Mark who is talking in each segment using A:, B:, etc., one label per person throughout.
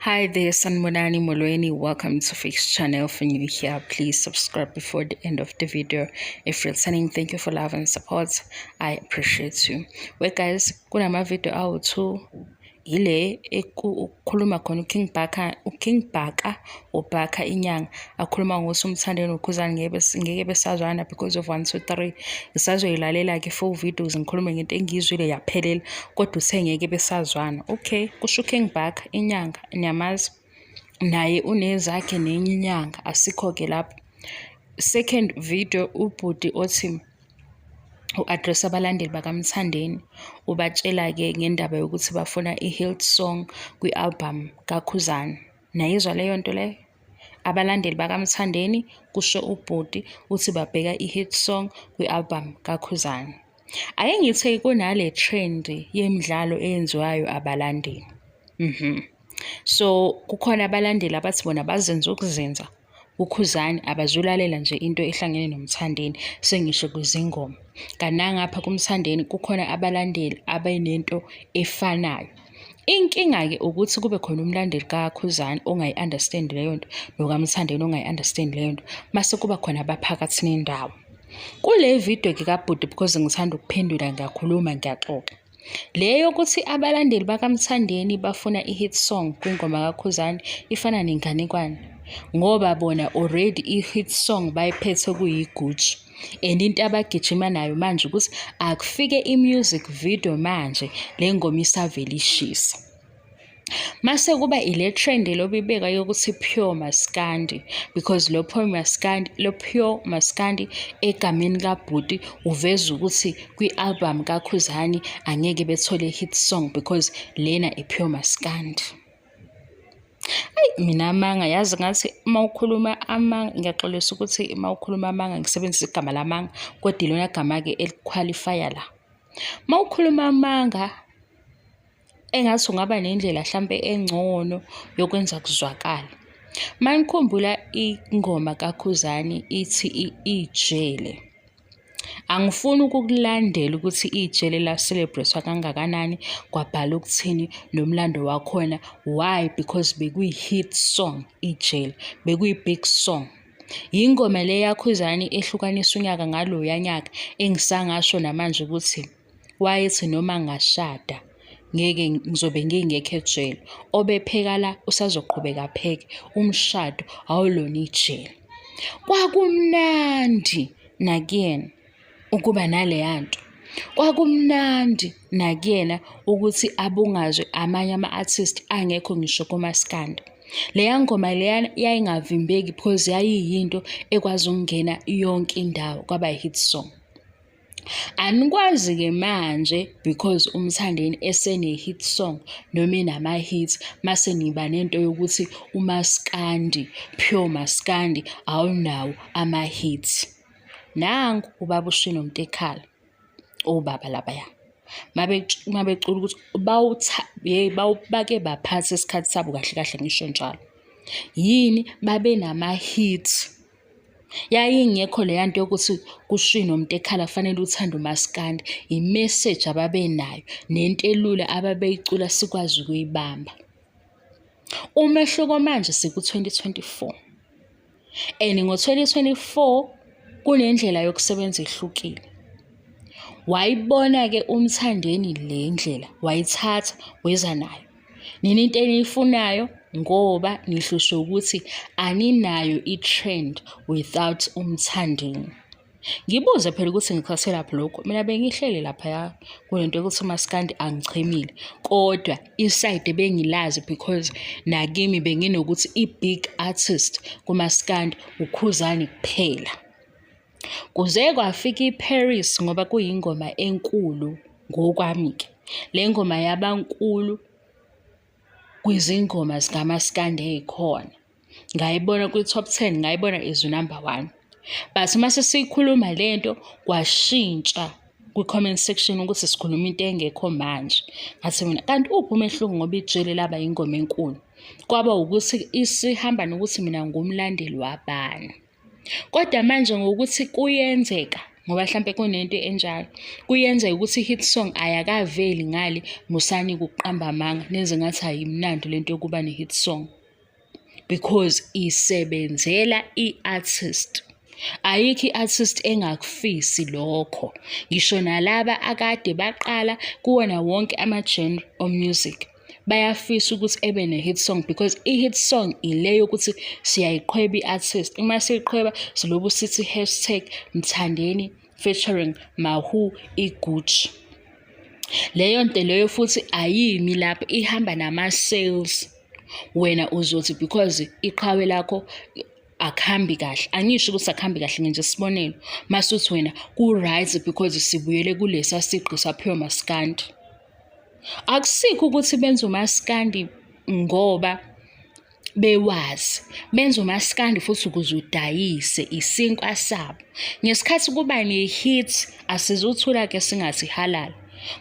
A: Hi there, Sanmonani Molweni. Welcome to Fix Channel. For new here, please subscribe before the end of the video. If you're listening, thank you for love and support. I appreciate you. Well, guys, kuna video awuthu ile ukukhuluma khona uKing Bhaka ubhaka inyanga akhuluma ngokuthi umthandeni ukhuzani ngeke besazwana because of 1 2 3 ngisazoyilalela ke full videos ngikhulume ngento engizwile yaphelela kodwa usengeke besazwana. Okay, kusho uKing Bhaka inyanga nyamazi naye unezakhe nenye inyanga asikho ke lapho. Second video ubhuti othi u-address abalandeli bakaMthandeni ubatshela-ke ngendaba yokuthi bafuna i-hit song kwi-album kaKhuzani. Nayizwa leyo nto leyo? Abalandeli bakaMthandeni kusho ubhuti uthi babheka i-hit song kwi-album kaKhuzani. Ake ngithe kunale trend yemidlalo eyenziwayo abalandeli. So kukhona abalandeli abathi bona bazenza ukuzenza uKhuzani abazulalela nje into ehlangene noMthandeni sengisho kuzingoma. Kanangapha kuMthandeni kukhona abalandeli abenento efanayo. Inkinga ke ukuthi kube khona umlandeli kaKhuzani ongayi-understand leyo nto nokaMthandeni ongayi-understand leyo nto mase kuba khona abaphakathi nendawo. Kule video ke kabhuti because ngithanda ukuphendula ngiyakhuluma ngiyaxoxa. Leyo ukuthi abalandeli bakaMthandeni bafuna i-hit song kwingoma kaKhuzani ifana nenganekwane ngoba bona already i-hit song bayiphethe kuyigutshu and into abagijima nayo manje ukuthi akufike i-music video manje le ngoma isavele ishisa. Mase kuba ile trend lobibeka yokuthi Pure Maskandi because lo Pure Maskandi egameni kabhuti uveza ukuthi kwi-album kaKhuzani angeke bethole hit song because lena iPure Maskandi. Mina amanga yazi ngathi mawukhuluma amanga ngiyaxolisa ukuthi mawukhuluma amanga ngisebenzisa igama lamanga kodwa ilona gama ke eliqualifya la. Mawukhuluma amanga engathi ungaba nendlela mhlambe engcono yokwenza kuzwakala. Manikhumbula ingoma kaKhuzani ithi ijele. Angifuni ukukulandela ukuthi ijele la celebratewa kangakanani kwabhala ukuthini nomlando wakhona. Why? Because bekuyi-hit song ijele, bekuyi-big song. Yingoma le yaKhuzani ehlukanisa unyaka ngalo yanyaka engisangasho namanje ukuthi wayethi noma ngashada ngeke ngizobe ngingekho ejele. Obepheka la usazoqhubeka pheke umshado awulona ijele. Kwakumnandi nakuyena ukuba naleya nto. Kwakumnandi nakuyena ukuthi abungazwe amanye ama-artist angekho ngisho kuMaskandi. Leya ngoma leya yayingavimbeki because yayiyinto ekwazi ukungena yonke indawo kwaba hit song. Anikwazi ke manje because uMthandeni esene-hit song noma enama-hits mase niba nento yokuthi uMaskandi, Pure Maskandi awunawo ama-hits. Nangu ubaba uShino Mtekhala obaba labaya mabecula ukuthi bake baphatha isikhathi sabo kahle kahle ngisho njalo. Yini babe nama-hits. Yayingekho leya nto yokuthi kuShino Mtekhala fanele uthande uMaskandi. I-message ababenayo nento elula ababeyicula sikwazi ukuyibamba. Umehluko manje siku-2024 and ngo-2024 kunendlela yokusebenza ehlukile. Wayibona-ke uMthandeni le ndlela wayithatha weza nayo. Nina into eniyifunayo ngoba nihlushwe ukuthi aninayo i-trend without uMthandeni. Ngibuze phela ukuthi ngikhathela lapho lokho. Mina bengihlele lapha kulento yokuthi uMaskandi angichemile kodwa iside ebengilazi because nakimi benginokuthi i-big artist kuMaskandi uKhuzani kuphela. Kuze kwafika iParis ngoba kuyingoma enkulu ngokwami-ke. Le ngoma yabankulu kwizingoma zikaMaskandi ey'khona. Ngayibona kwi-top 10, ngayibona is number 1. But mase siyikhuluma lento kwashintsha kwi-comment section ukuthi sikhuluma into engekho manje. Ngathi mina kanti uphi umehluko ngoba ijele laba ingoma enkulu? Kwaba ukuthi isihamba nokuthi mina ngumlandeli wabani. Kodwa manje ngokuthi kuyenzeka ngoba mhlampe kunento enjalo. Kuyenzeka ukuthi i-hit song ayakaveli ngale musani kuqamba amanga nenze ngathi ayimnandi lento yokuba ne-hit song because isebenzela i-artist. Ayikho i-artist engakufisi lokho. Ngisho nalaba akade baqala kuwona wonke ama-genre of-music bayafisa ukuthi ebe ne-hit song because i-hit song ile yokuthi siyayiqhweba i-artist. Uma siyiqhweba silobu sithi #Mthandeni featuring Mahu iGucci. Leyo nto leyo futhi ayimi lapho, ihamba nama-sales. Wena uzothi because iqhawe lakho akuhambi kahle. Angisho ukuthi akuhambi kahle ngenze isibonelo. Masuthi wena ku-right because sibuyele kulesa sigqi saphiwa maskandi. Akusikho ukuthi benze umaskandi ngoba bewazi. Benze umaskandi futhi ukuze udayise isinkwa sabo. Ngesikhathi kuba ne-hit asizuthula-ke singathi halala.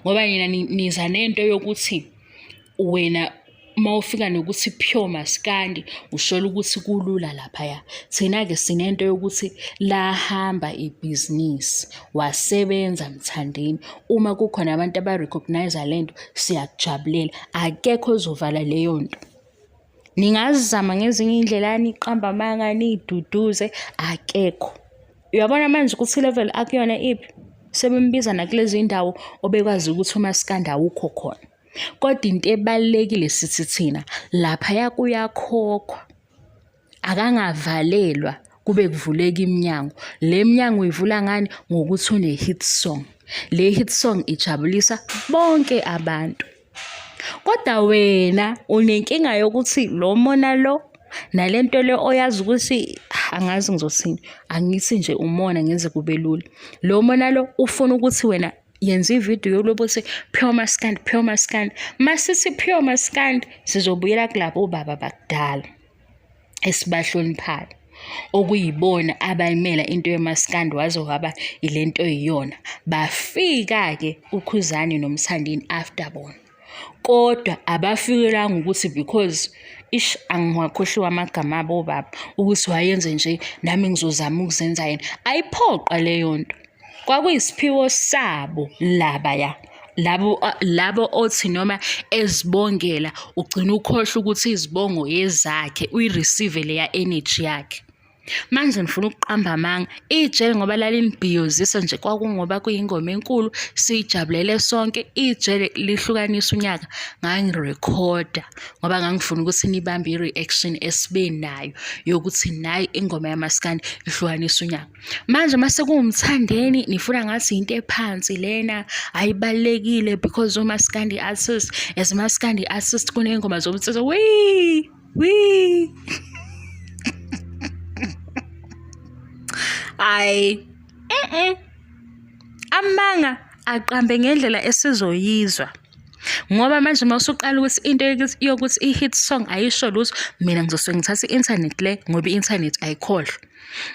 A: Ngoba nina niza nento yokuthi wena mawufika nokuthi pure maskandi ushola ukuthi kulula laphaya. Thina-ke sinento yokuthi lahamba ibhizinisi, wasebenza Mthandeni. Uma kukhona abantu aba-recognize lento siyakujabulela. Akekho ozovala leyo nto. Ningazama ngezinye iy'ndlela niqamba amanga niduduze, akekho. Uyabona manje ukuthi i-level akuyona iphi? Sebembiza nakulezi ndawo obekwazi ukuthi umaskandi awukho khona. Kodwa into ebalulekile sithi thina laphaya kuyakhokhwa. Akangavalelwa kube kuvuleka iminyango. Le minyango uyivula ngani? Ngokuthi une-hit song. Le hit song ijabulisa bonke abantu. Kodwa wena unenkinga yokuthi lo mona lo nalento le oyazi ukuthi angazi ngizothini, angithi nje umona ngenze kube lula. Lo mona lo ufuna ukuthi wena yenza ividiyo yolobo ukuthi pure maskandi. Masithi pure maskandi sizobuyela kulabo baba bakudala esibahloniphayo, okuyibona abayimela into yemaskandi waze waba ilento eyiyona. Bafika-ke uKhuzani noMthandeni after bona. Kodwa abafikelanga ukuthi because angiwakhohliwe amagama abo baba ukuthi wayenze nje nami ngizozama ukuzenza yena. Ayiphoqa leyo nto. Kwakuyisiphiwo sabo labaya. Labo othi noma ezibongela ugcina ukhohlwa ukuthi izibongo ezakhe uyireceive leya energy yakhe. Manje ngifuna ukuqamba amanga ijele ngoba lalinibhiyozisa nje kwakungoba kuyingoma enkulu siyijabulele sonke. Ijele lihlukanisa unyaka ngangirekhoda ngoba ngangifuna ukuthi nibambe i-reaction esibe nayo yokuthi nayi ingoma yamaskandi ihlukanisa unyaka. Manje mase kuwuMthandeni nifuna ngathi into ephansi lena ayibalekile because umaskandi artist, as maskandi artist kuneyingoma zomthetho wee Ay, amanga aqambe ngendlela esizoyizwa. Ngoba manje mawusuqala ukuthi into yokuthi i-hit song ayisho lutho, mina ngizosuke ngithatha i-internet le ngoba i-internet ayikhohlwa.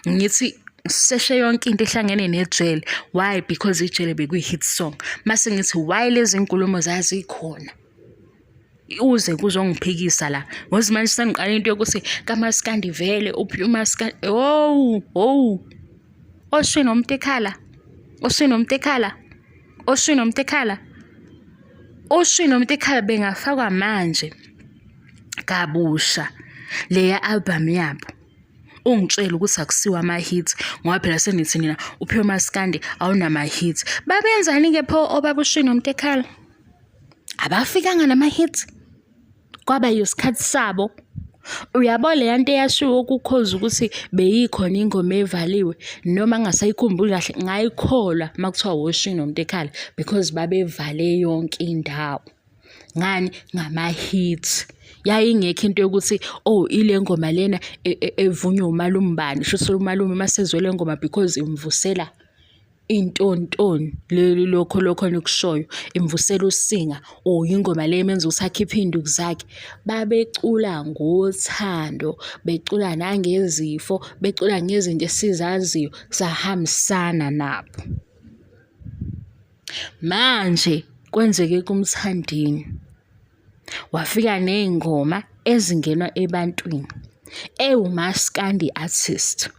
A: Ngithi seshe yonke into ehlangene nejele. Why? Because ijele bekuyi-hit song. Mase ngithi why lezi nkulumo zazikhona? Uze kuzongiphikisa la. Ngoba manje sengiqala into yokuthi kamaskandi vele uphi umaskandi. Oshwini nomtekhala bengafakwa manje kabusha leya album yabo. Ungitshela ukuthi akusiwa ama-hits ngoba phela senithi nina uphiwe maskandi awunama-hits. Babenzani-ke pho obaba uShwini nomtekhala? Abafikanga nama-hits. Kwaba yisikhathi sabo. Uyabo le nto eyashiwo ukukhoza ukuthi beyikhona ingoma evaliwe noma ngasayikhumbuli kahle ngayikholwa makuthiwa woShwini nomtekhala because babevale yonke indawo. Ngani? Ngama-hits. Yayingekho into yokuthi ile ngoma lena evunywa umalume bani. Sho umalume masezwe le ngoma because imvusela intontoni lokho nikushoyo, imvusela usinga ingoma le emenza ukuthi akhiphe induku zakhe. Babecula ngothando, becula nangezifo, becula ngezinto esizaziyo sahambisana nabo. Manje kwenzeke kuMthandeni wafika nezingoma ezingenwa ebantwini, ewumaskandi artist.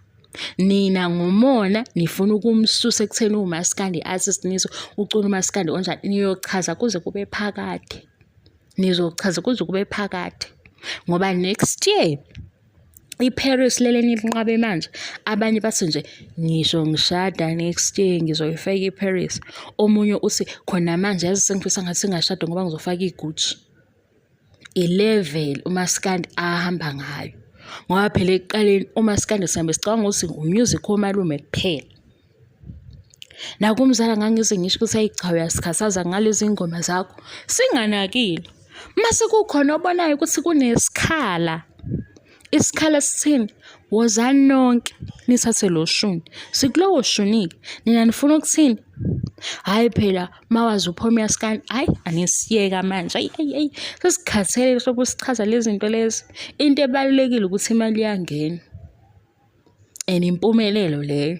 A: Nina ngomona nifuna ukumsusa ekutheni umaskandi artist niso ucula umaskandi onjani niyochaza kuze kube phakade. Nizochaza kuze kube phakade ngoba next year iParis lele nilinqabe manje abanye bathi nje ngisho ngishada next year ngizoyifaka iParis. Omunye uthi khona manje yazi sengifisa ngathi ngashada ngoba ngizofaka iGucci. I-level umaskandi ahamba ngayo ngoba phela ekuqaleni umaskandi sihambe sicabanga ukuthi umusic womalume kuphela. Nakumzala ngangize ngisho ukuthi ayicha uyasikhathaza ngalezi ngoma zakho singanakile. Mase kukhona obonayo ukuthi kunesikhala. Isikhala sithini? Wozani nonke nithathe lo shuni. Sikulowo shunike. Nina nifuna ukuthini? Hayi phela mawazi uPhomeyaskandi. Hayi anisiyeka manje. Ayi. Sesikhathele sokusichaza lezi zinto lezi. Into ebalulekile ukuthi imali iyangena. Impumelelo leyo.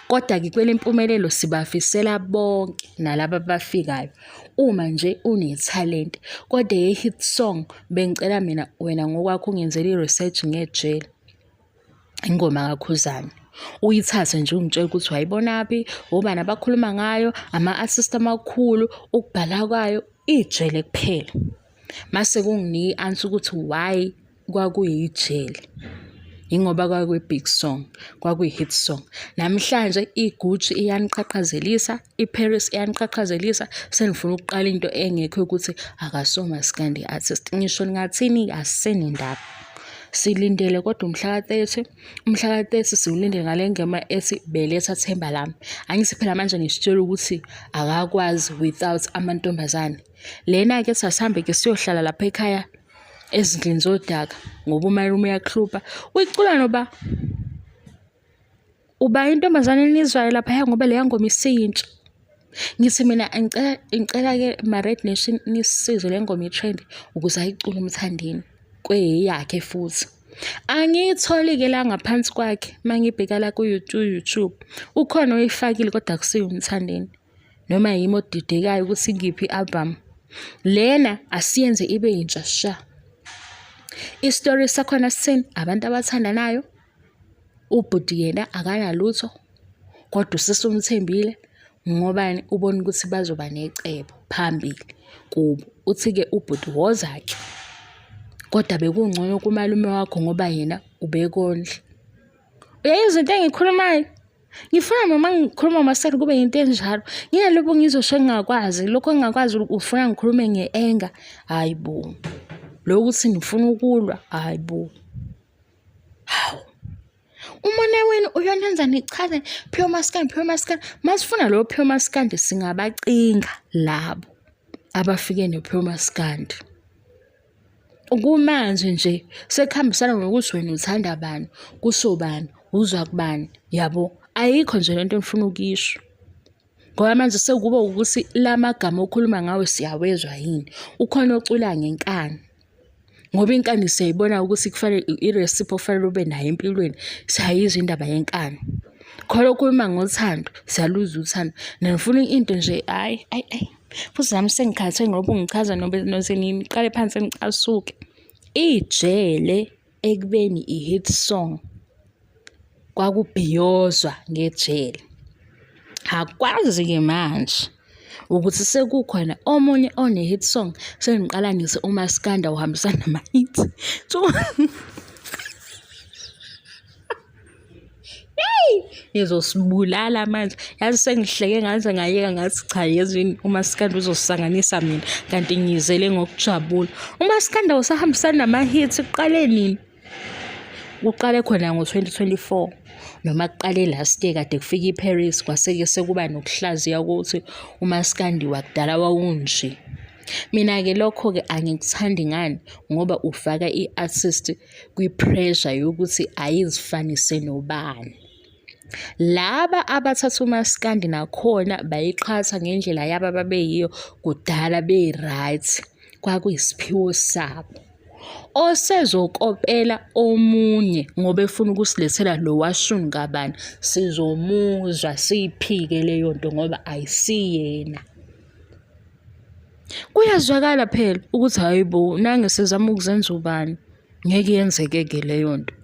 A: Kodwa-ke kwele mpumelelo sibafisela bonke nalabo abafikayo. Uma nje unethalent kodwa ye-hit song bengicela mina wena ngokwakho ungenzele i-research ngejele. Ingoma kaKhuzani. Uyithathe nje ungitshela ukuthi wayibonaphi, obani abakhuluma ngayo, ama-artist amakhulu, ukubhala kwayo, ijele kuphela. Mase kunginika i-answer ukuthi why kwakuyijele. Ingoba kwakuyi-big song, kwakuyi-hit song. Namhlanje iGucci iyaniqhaqhazelisa, iParis iyaniqhaqhazelisa, senifuna ukuqala into engekho ukuthi akasomaskandi artist. Ngisho ningathini asenendaba. Silindele kodwa umhla ka-30 siwulindele ngale ngema ethi beletha Themba lami. Angithi phela manje ngisitshela ukuthi akakwazi without amantombazane. Lena ke sasihambe ke siyohlala lapha ekhaya ezindlini zodaka ngoba umalume uyakhlupa uyicula noba uba intombazane nizwayo lapha ngoba leya ngoma isiyintsha. Ngithi mina ngicela ke ma-Red Nation nisize le ngoma i-trend ukuze ayicule uMthandeni kweyakhe futhi. Angiyitholi ke la ngaphansi kwakhe mangibheka la ku-YouTube ukhona oyifakile kodwa akusiyo uMthandeni noma yimi odidekayo ukuthi ngiphi i-album. Lena asiyenze ibe yintsha sha. Istory sakhona sithini? Abantu abathandanayo. Ubhuti yena akanalutho kodwa usesumthembile ngobani ubona ukuthi bazoba necebo phambili kubo. Uthi ke ubhuti wozake kodwa bekungcono kumalume wakho ngoba yena ubekondla. Uyayizwa into engikhulumayo? Ngifuna noma ngikhuluma umaskandi kube yinto enjalo. Ngiyalokho ngizosho ngingakwazi. Lokho ngingakwazi ufuna ngikhulume nge-anger. Hayibo. Lokuthi ngifuna ukulwa. Hayibo. Hawu. Umona wena uyonenza nichaze Phomeyaskandi. Masifuna lo Phomeyaskandi singabacinga labo abafike noPhomeyaskandi. Kumanje nje sekuhambisana ngokuthi wena uthanda bani, kusobani, uzwa kubani, yabo. Ayikho nje lento engifuna ukisho. Ngoba manje sekuba ukuthi lamagama okhuluma ngawe siyawezwa yini. Ukhona ocula ngenkani. Ngoba inkani siyayibona ukuthi kufanele i-recipe ofanele ube nayo empilweni. Siyayizwa indaba yenkani. Khona okhuluma ngothando, siyaluza uthando. Nifuna into nje hayi. Futhi nami sengikhathele ngoba ungichaza noze ngiqale phansi ngicasuke. Ijele ekubeni i-hit song kwakubhiyozwa ngejele. Akwazi ke manje ukuthi sekukhona omunye one-hit song sengiqala ngithi uMaskandi uhambisana nama-hit. Ngizosibulala manje. Yazi sengihleke ngaze ngayeka ngathi cha yezwini uMaskandi uzosisanganisa mina kanti ngizele ngokujabula. UMaskandi usahambisana nama-hits uqale nini? Uqale khona ngo-2024 noma kuqale last year kade kufika iParis kwaseke sekuba nokuhlaziya ukuthi uMaskandi wakudala wawunje. Mina ke lokho ke angikuthandi ngani ngoba ufaka i-artist kwi-pressure yokuthi ayizifanise nobani. Laba abathatha uMaskandi nakhona bayiqhatha ngendlela yabo ababeyiyo kudala be-right kwakuyisiphiwo sabo. Osezokopela omunye ngoba efuna ukusilethela lo washuni kabani sizomuzwa siyiphike leyo nto ngoba ayisiyena. Kuyazwakala phela ukuthi hayibo nange sizama ukuzenza ubani ngeke yenzeke ke leyo nto.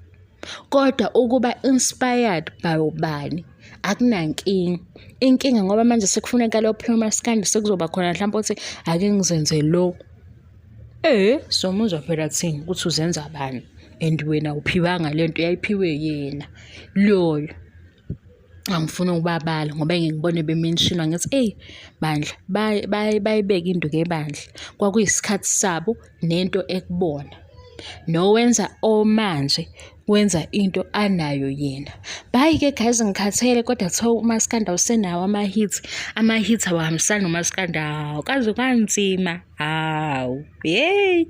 A: Kodwa ukuba inspired by ubani akunankinga. Inkinga ngoba manje sekufuneka lo phuma umaskandi, sekuzoba khona mhlawumpe uthi ake ngizenze lo. So umuzwa phela kuthini ukuthi uzenza bani and wena awuphiwanga lento, yayiphiwe yena loyo. Angifuni ukubabala ngoba ngibone bemenshina ngithi Bandla bayibeka induku ebandla. Kwakuyisikhathi sabo nento ekubona. Nowenza omanje wenza into anayo yena. Bhayi-ke guys ngikhathele kodwa kuthiwa umaskandi awusenawo ama-hits. Ama-hits awahambisani nomaskandi, kaze kanzima, yeyi.